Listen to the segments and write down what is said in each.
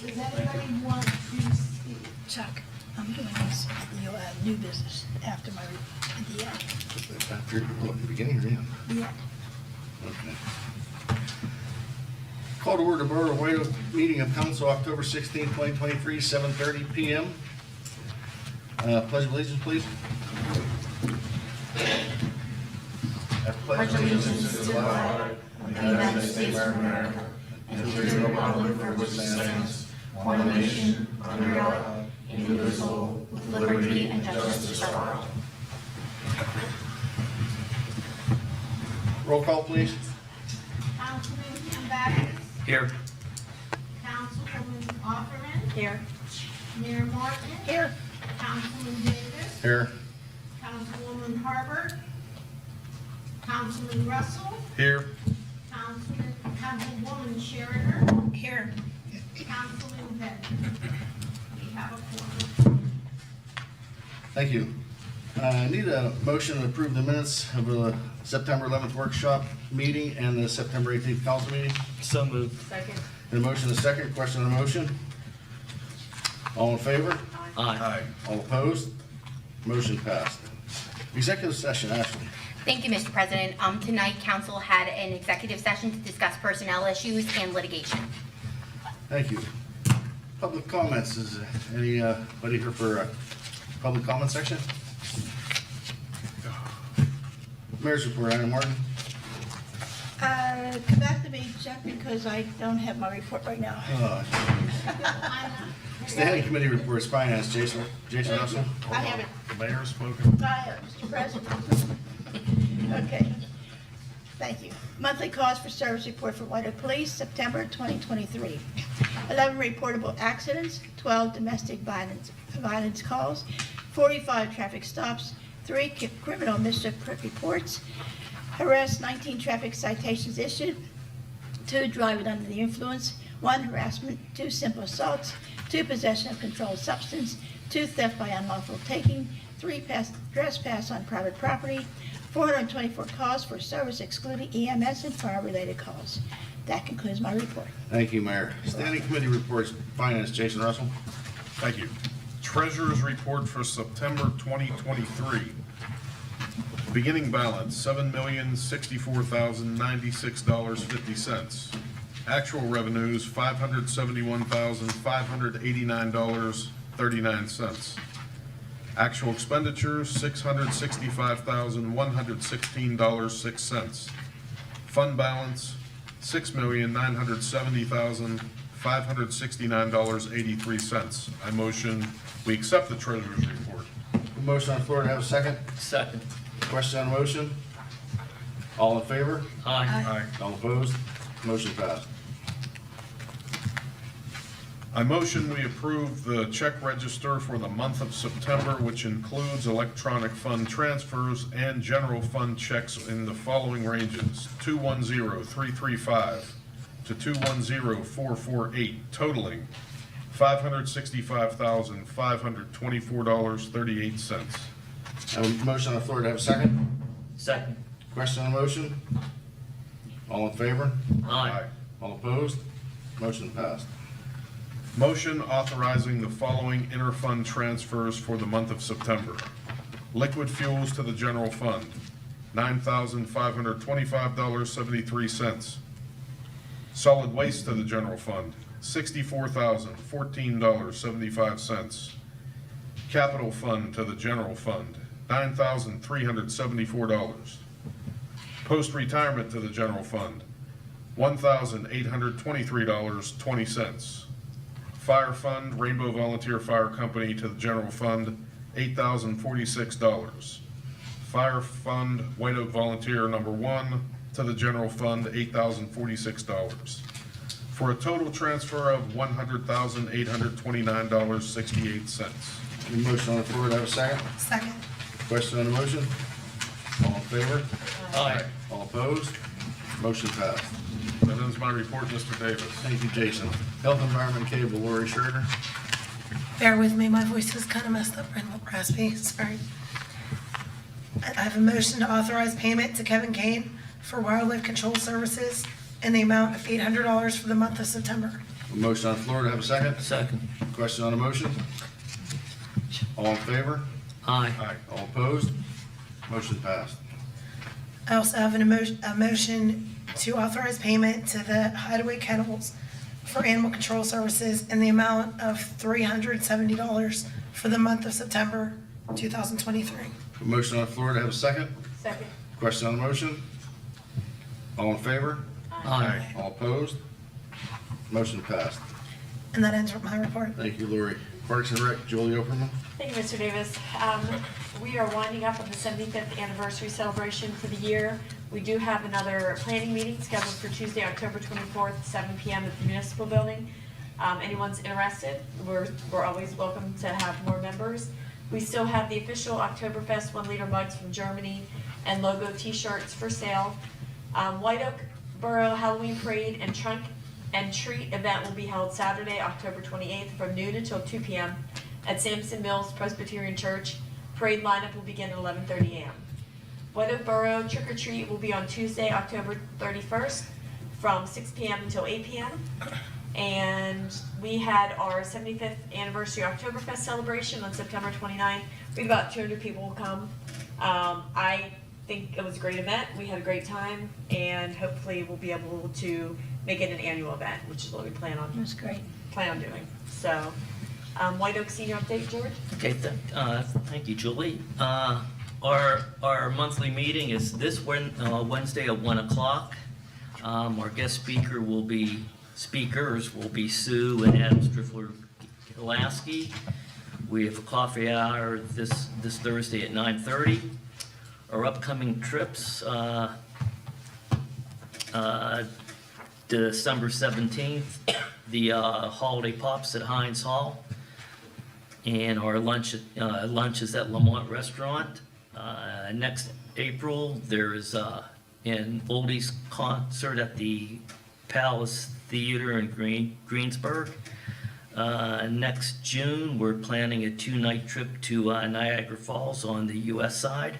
Does anybody want to speak? Chuck, I'm doing this, new business after my, at the end. After, at the beginning or end? Yeah. Okay. Call to order Borough White Oak meeting of council October 16, 2023, 7:30 PM. Pledge of allegiance, please. Pledge allegiance to the flag of the United States of America and to the republic for which it stands, one nation, under God, indivisible, with liberty and justice for all. Roll call, please. Councilman Kambakis? Here. Councilwoman Offerman? Here. Mayor Martin? Here. Councilman Davis? Here. Councilwoman Harbert? Councilman Russell? Here. Councilwoman Scheringer? Here. Councilman Bennett? We have a quorum. Thank you. I need a motion to approve the minutes of the September 11th workshop meeting and the September 18th council meeting. So moved. Second. And a motion and a second. Question on the motion? All in favor? Aye. All opposed? Motion passed. Executive session, Ashley. Thank you, Mr. President. Tonight, council had an executive session to discuss personnel issues and litigation. Thank you. Public comments, is anybody here for a public comment section? Mayor's report, Anna Martin. Come back to me, Chuck, because I don't have my report right now. Standing committee reports, finance, Jason Russell. I have it. The mayor's spoken. I have it, Mr. President. Okay. Thank you. Monthly cause for service report for White Oak Police, September 2023. 11 reportable accidents, 12 domestic violence calls, 45 traffic stops, 3 criminal mischief reports, arrests, 19 traffic citations issued, 2 driving under the influence, 1 harassment, 2 simple assaults, 2 possession of controlled substance, 2 theft by unlawful taking, 3 trespass on private property, 424 calls for service excluding EMS and fire-related calls. That concludes my report. Thank you, Mayor. Standing committee reports, finance, Jason Russell. Thank you. Treasurer's report for September 2023. Beginning balance, $7,064,096.50. Actual revenues, $571,589.39. Actual expenditures, $665,116.06. Fund balance, $6,970,569.83. I motion we accept the treasurer's report. Motion on the floor to have a second. Second. Question on the motion? All in favor? Aye. Aye. All opposed? Motion passed. I motion we approve the check register for the month of September, which includes electronic fund transfers and general fund checks in the following ranges: 210,335 to 210,448, totaling $565,524.38. I have a motion on the floor to have a second. Second. Question on the motion? All in favor? Aye. All opposed? Motion passed. Motion authorizing the following interfund transfers for the month of September. Liquid fuels to the general fund, $9,525.73. Solid waste to the general fund, $64,014.75. Capital fund to the general fund, $9,374. Post-retirement to the general fund, $1,823.20. Fire Fund, Rainbow Volunteer Fire Company to the general fund, $8,046. Fire Fund, White Oak Volunteer number 1 to the general fund, $8,046. For a total transfer of $100,829.68. Motion on the floor to have a second. Second. Question on the motion? All in favor? Aye. All opposed? Motion passed. That ends my report, Mr. Davis. Thank you, Jason. Health Environment Cable, Lori Schroeder. Bear with me, my voice is kind of messed up and raspy, sorry. I have a motion to authorize payment to Kevin Kane for wildlife control services in the amount of $800 for the month of September. A motion on the floor, to have a second? Second. Question on the motion? All in favor? Aye. Aye. All opposed? Motion passed. I also have a motion to authorize payment to the Hideaway Kennels for animal control services in the amount of $370 for the month of September 2023. A motion on the floor, to have a second? Second. Question on the motion? All in favor? Aye. All opposed? Motion passed. And that ends with my report. Thank you, Lori. Parks and Rec, Julie Operman. Thank you, Mr. Davis. We are winding up on the 75th anniversary celebration for the year. We do have another planning meeting scheduled for Tuesday, October 24th, 7 p.m. at the municipal building. Anyone's interested, we're always welcome to have more members. We still have the official Oktoberfest 1-liter mugs from Germany and logo t-shirts for sale. White Oak Borough Halloween Parade and Trunk and Treat event will be held Saturday, October 28th from noon until 2 p.m. at Sampson Mills Presbyterian Church. Parade lineup will begin at 11:30 a.m. White Oak Borough Trick or Treat will be on Tuesday, October 31st from 6 p.m. until 8 p.m. And we had our 75th anniversary Oktoberfest celebration on September 29th. We had about 200 people come. I think it was a great event. We had a great time, and hopefully we'll be able to make it an annual event, which is what we plan It on was great. doing. So, White Oak Senior update, George? Okay, thank you, Julie. Our monthly meeting is this Wednesday at 1 o'clock. Our guest speakers will be Sue and Adam Striffler-Gillespie. We have a coffee hour this Thursday at 9:30. Our upcoming trips, December 17th, the Holiday Pops at Heinz Hall, and our lunch is at Lamont Restaurant. Next April, there is an oldies concert at the Palace Theater in Greensburg. Next June, we're planning a 2-night trip to Niagara Falls on the US side.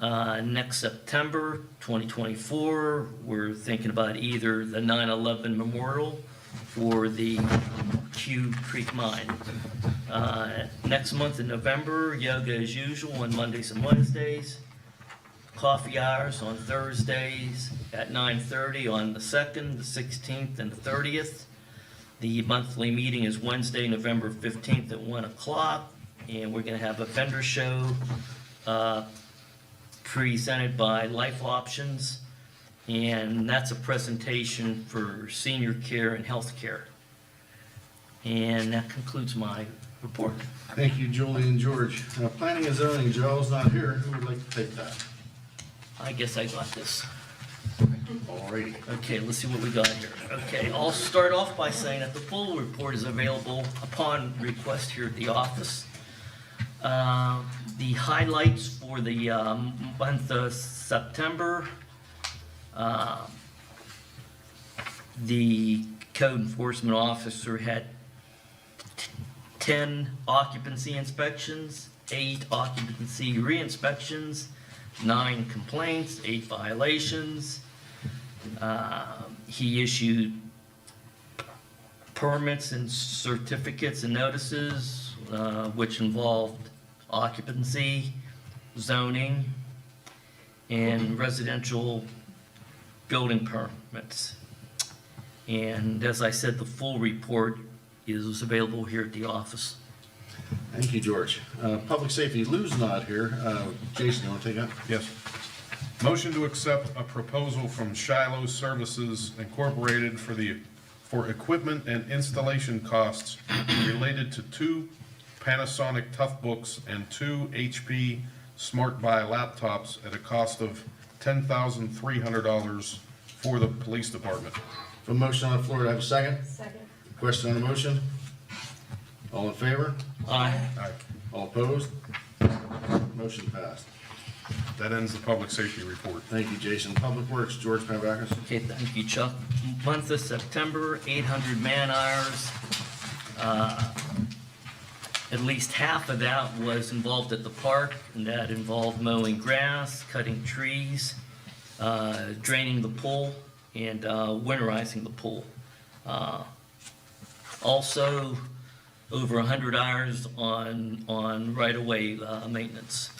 Next September 2024, we're thinking about either the 9/11 Memorial or the Q Creek Mine. Next month in November, yoga as usual on Mondays and Wednesdays. Coffee hours on Thursdays at 9:30 on the 2nd, the 16th, and the 30th. The monthly meeting is Wednesday, November 15th at 1 o'clock, and we're going to have a vendor show presented by Life Options, and that's a presentation for senior care and health care. And that concludes my report. Thank you, Julie and George. Planning and zoning, Joel's not here. Who would like to take that? I guess I got this. Alrighty. Okay, let's see what we got here. Okay, I'll start off by saying that the full report is available upon request here at the office. The highlights for the month of September, the code enforcement officer had 10 occupancy inspections, 8 occupancy re-inspections, 9 complaints, 8 violations. He issued permits and certificates and notices, which involved occupancy, zoning, and residential building permits. And as I said, the full report is available here at the office. Thank you, George. Public safety, Lou's not here. Jason, you want to take that? Yes. Motion to accept a proposal from Shiloh Services Incorporated for equipment and installation costs related to 2 Panasonic Toughbooks and 2 HP Smart Buy laptops at a cost of $10,300 for the police department. A motion on the floor, to have a second? Second. Question on the motion? All in favor? Aye. Aye. All opposed? Motion passed. That ends the public safety report. Thank you, Jason. Public Works, George Pavakis. Okay, thank you, Chuck. Month of September, 800 man hours. At least half of that was involved at the park, and that involved mowing grass, cutting trees, draining the pool, and winterizing the pool. Also, over 100 hours on right-of-way maintenance.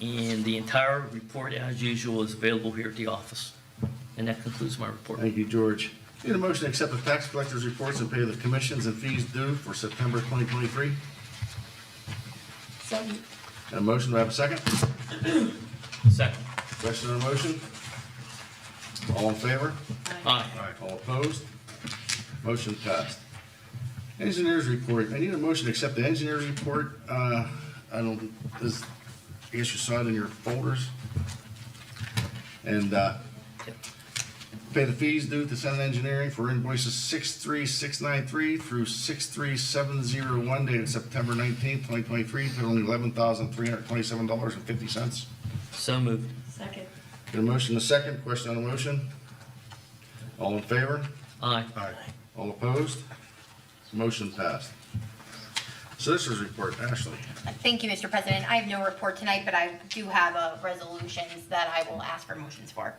And the entire report, as usual, is available here at the office. And that concludes my report. Thank you, George. Need a motion to accept the tax collector's reports and pay the commissions and fees due for September 2023. Second. A motion, do I have a second? Second. Question on the motion? All in favor? Aye. All opposed? Motion passed. Engineers report. I need a motion to accept the engineers report. I guess you saw it in your folders. And, pay the fees due to Senate Engineering for invoices 63693 through 63701 dated September 19th, 2023, totaling $11,327.50. So moved. Second. Get a motion, a second. Question on the motion? All in favor? Aye. Aye. All opposed? Motion passed. Solicitor's report, Ashley. Thank you, Mr. President. I have no report tonight, but I do have resolutions that I will ask for motions for.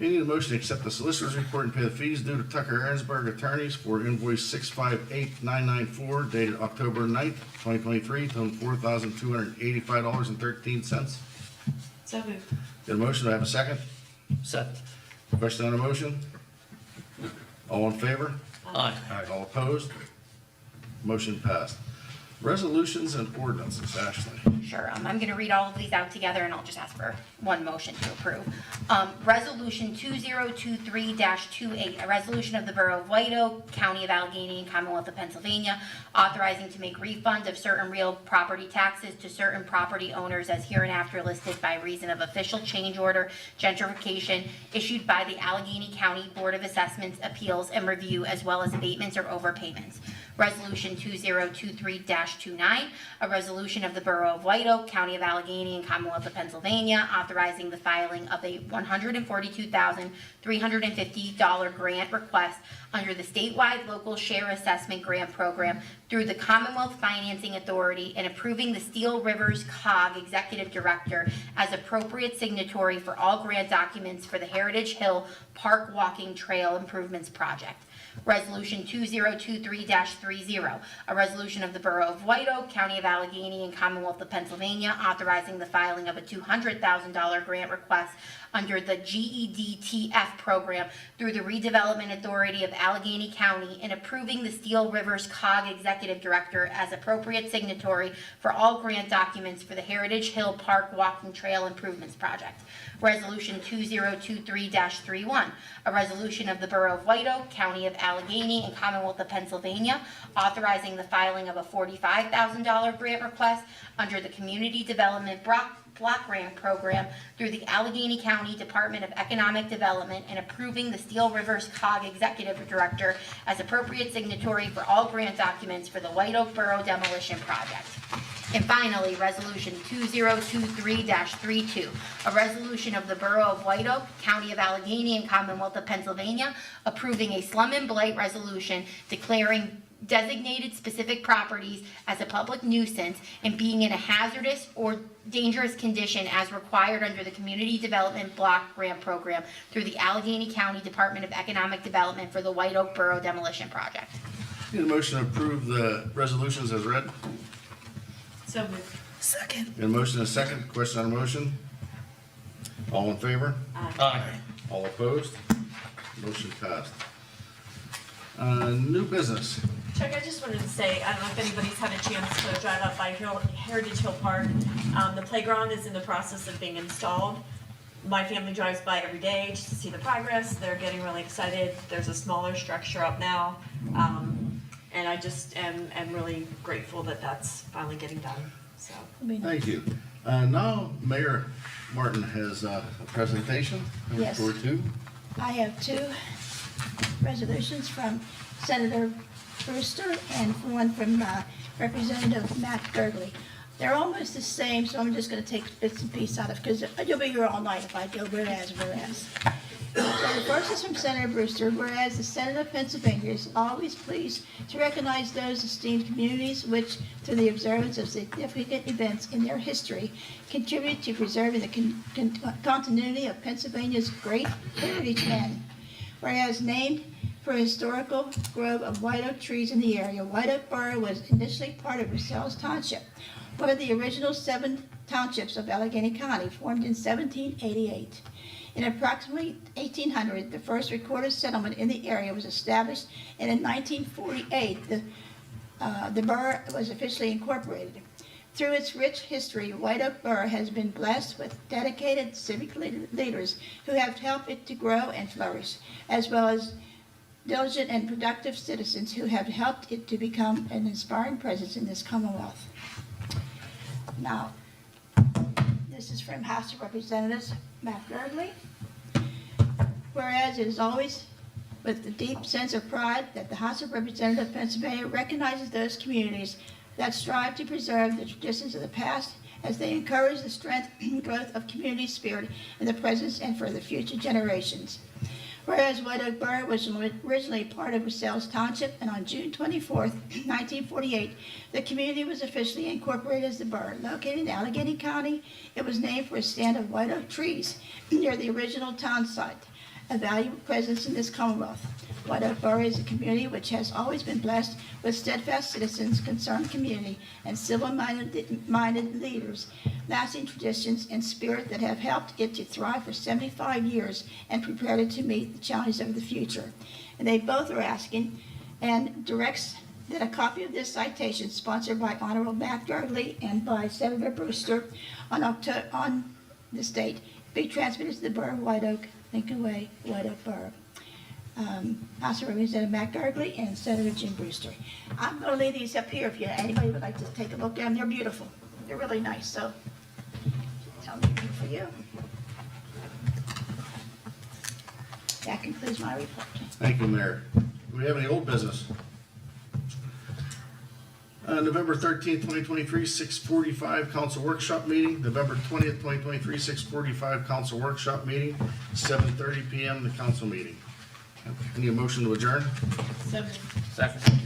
You need a motion to accept the solicitor's report and pay the fees due to Tucker Aaronsburg Attorneys for invoice 658994 dated October 9th, 2023, totaling $4,285.13. So moved. Get a motion, do I have a second? Second. Question on the motion? All in favor? Aye. All opposed? Motion passed. Resolutions and ordinances, Ashley. Sure, I'm going to read all of these out together, and I'll just ask for one motion to approve. Resolution 2023-28, a resolution of the Borough of White Oak, County of Allegheny, and Commonwealth of Pennsylvania, authorizing to make refunds of certain real property taxes to certain property owners as hereinafter listed by reason of official change order gentrification issued by the Allegheny County Board of Assessments, Appeals, and Review, as well as abatements or overpayments. Resolution 2023-29, a resolution of the Borough of White Oak, County of Allegheny, and Commonwealth of Pennsylvania, authorizing the filing of a $142,350 grant request under the statewide local share assessment grant program through the Commonwealth Financing Authority and approving the Steel Rivers COG Executive Director as appropriate signatory for all grant documents for the Heritage Hill Park Walking Trail Improvements Project. Resolution 2023-30, a resolution of the Borough of White Oak, County of Allegheny, and Commonwealth of Pennsylvania, authorizing the filing of a $200,000 grant request under the GEDTF program through the Redevelopment Authority of Allegheny County and approving the Steel Rivers COG Executive Director as appropriate signatory for all grant documents for the Heritage Hill Park Walking Trail Improvements Project. Resolution 2023-31, a resolution of the Borough of White Oak, County of Allegheny, and Commonwealth of Pennsylvania, authorizing the filing of a $45,000 grant request under the Community Development Block Grant Program through the Allegheny County Department of Economic Development and approving the Steel Rivers COG Executive Director as appropriate signatory for all grant documents for the White Oak Borough Demolition Project. And finally, Resolution 2023-32, a resolution of the Borough of White Oak, County of Allegheny, and Commonwealth of Pennsylvania, approving a slum and blight resolution declaring designated specific properties as a public nuisance and being in a hazardous or dangerous condition as required under the Community Development Block Grant Program through the Allegheny County Department of Economic Development for the White Oak Borough Demolition Project. Need a motion to approve the resolutions as read. So moved. Second. Get a motion, a second. Question on the motion? All in favor? Aye. All opposed? Motion passed. New business. Chuck, I just wanted to say, I don't know if anybody's had a chance to drive up by Heritage Hill Park. The playground is in the process of being installed. My family drives by every day just to see the progress. They're getting really excited. There's a smaller structure up now. And I just am really grateful that that's finally getting done, so. Thank you. Now Mayor Martin has a presentation. Yes. For two. I have two resolutions from Senator Brewster and one from Representative Matt Gergley. They're almost the same, so I'm just going to take bits and pieces out of it, because you'll be here all night if I go whereas. So the first is from Senator Brewster, whereas the Senate of Pennsylvania is always pleased to recognize those esteemed communities which, through the observance of significant events in their history, contribute to preserving the continuity of Pennsylvania's great heritage men. Whereas named for a historical grove of white oak trees in the area. White Oak Borough was initially part of Russell's Township, one of the original 7 townships of Allegheny County, formed in 1788. In approximately 1800, the first recorded settlement in the area was established, and in 1948, the borough was officially incorporated. Through its rich history, White Oak Borough has been blessed with dedicated civic leaders who have helped it to grow and flourish, as well as diligent and productive citizens who have helped it to become an inspiring presence in this Commonwealth. Now, this is from House of Representatives Matt Gurley. Whereas it is always with a deep sense of pride that the House of Representatives of Pennsylvania recognizes those communities that strive to preserve the traditions of the past as they encourage the strength and growth of community spirit in the present and for the future generations. Whereas White Oak Borough was originally part of Russell's Township, and on June 24th, 1948, the community was officially incorporated as the borough. Located in Allegheny County, it was named for a stand of white oak trees near the original town site, a valuable presence in this Commonwealth. White Oak Borough is a community which has always been blessed with steadfast citizens, concerned community, and civil-minded leaders, lasting traditions and spirit that have helped it to thrive for 75 years and prepared it to meet the challenges of the future. And they both are asking and directs that a copy of this citation, sponsored by Honorable Matt Gurley and by Senator Brewster on this date, be transmitted to the Borough of White Oak, Lincoln Way, White Oak Borough. House of Representative Matt Gurley and Senator Jim Brewster. I'm going to leave these up here if anybody would like to take a look at them. They're beautiful. They're really nice, so tell me for you. That concludes my report. Thank you, Mayor. Do we have any old business? November 13th, 2023, 6:45 council workshop meeting. November 20th, 2023, 6:45 council workshop meeting. 7:30 p.m. the council meeting. Any motion to adjourn? Second.